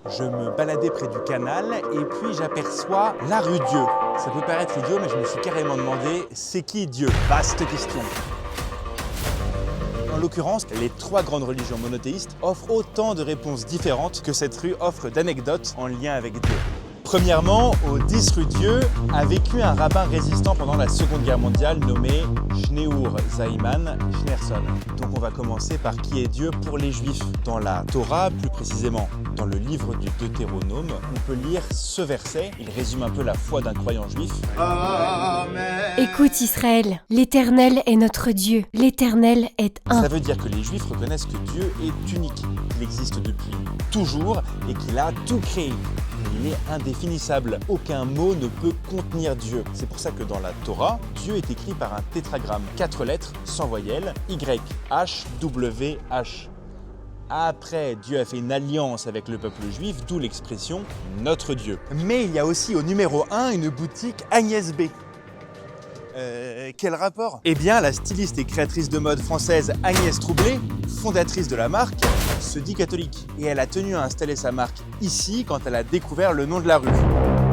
Je me baladais près du canal et puis j'aperçois la rue Dieu. Ça peut paraître idiot, mais je me suis carrément demandé, c'est qui Dieu? Vaste question. En l'occurrence, les trois grandes religions monothéistes offrent autant de réponses différentes que cette rue offre d'anecdotes en lien avec Dieu. Premièrement, au 10 rue Dieu a vécu un rabbin résistant pendant la Seconde Guerre mondiale nommé Shneur Zalman Schneerson. Donc on va commencer par qui est Dieu pour les Juifs. Dans la Torah, plus précisément dans le livre du Deutéronome, on peut lire ce verset. Il résume un peu la foi d'un croyant juif. Écoute Israël, l'Éternel est notre Dieu, l'Éternel est un. Ça veut dire que les Juifs reconnaissent que Dieu est unique, qu'il existe depuis toujours et qu'il a tout créé. Il est indéfinissable, aucun mot ne peut contenir Dieu. C'est pour ça que dans la Torah, Dieu est écrit par un tétragramme, 4 lettres, sans voyelles, Y, H, W, H. Après, Dieu a fait une alliance avec le peuple juif, d'où l'expression « notre Dieu ». Mais il y a aussi au numéro 1 une boutique Agnès B. Quel rapport? Eh bien, la styliste et créatrice de mode française Agnès Troublé, fondatrice de la marque, se dit catholique. Et elle a tenu à installer sa marque ici quand elle a découvert le nom de la rue.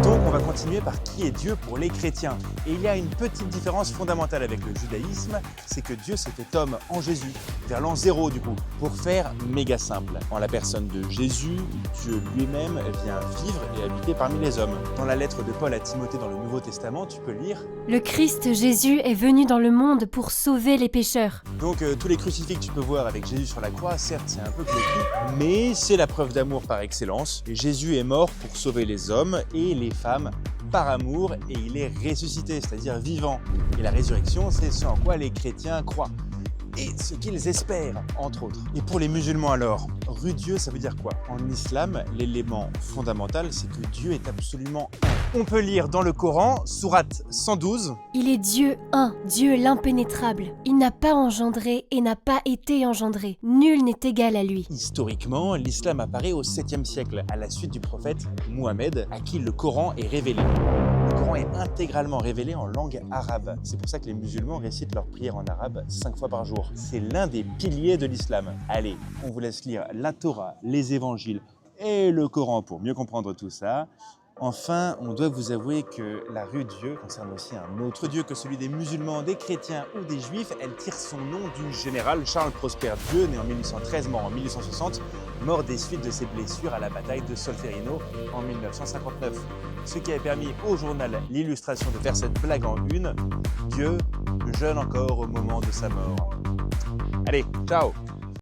Donc on va continuer par qui est Dieu pour les chrétiens. Et il y a une petite différence fondamentale avec le judaïsme, c'est que Dieu s'est fait homme en Jésus, vers l'an 0 du coup. Pour faire méga simple, en la personne de Jésus, Dieu lui-même vient vivre et habiter parmi les hommes. Dans la lettre de Paul à Timothée dans le Nouveau Testament, tu peux lire Le Christ Jésus est venu dans le monde pour sauver les pécheurs. Donc tous les crucifix que tu peux voir avec Jésus sur la croix, certes c'est un peu cloqué, mais c'est la preuve d'amour par excellence. Et Jésus est mort pour sauver les hommes et les femmes par amour et il est ressuscité, c'est-à-dire vivant. Et la résurrection, c'est ce en quoi les chrétiens croient. Et ce qu'ils espèrent, entre autres. Et pour les musulmans alors, rue Dieu, ça veut dire quoi? En islam, l'élément fondamental, c'est que Dieu est absolument un. On peut lire dans le Coran, sourate 112. Il est Dieu un, Dieu l'impénétrable. Il n'a pas engendré et n'a pas été engendré. Nul n'est égal à lui. Historiquement, l'islam apparaît au 7e siècle, à la suite du prophète Mohammed, à qui le Coran est révélé. Le Coran est intégralement révélé en langue arabe. C'est pour ça que les musulmans récitent leurs prières en arabe 5 fois par jour. C'est l'un des piliers de l'islam. Allez, on vous laisse lire la Torah, les évangiles et le Coran pour mieux comprendre tout ça. Enfin, on doit vous avouer que la rue Dieu concerne aussi un autre Dieu que celui des musulmans, des chrétiens ou des juifs. Elle tire son nom du général Charles Prosper Dieu, né en 1813, mort en 1860, mort des suites de ses blessures à la bataille de Solferino en 1959. Ce qui a permis au journal l'illustration de faire cette blague en une, Dieu, jeune encore au moment de sa mort. Allez, ciao!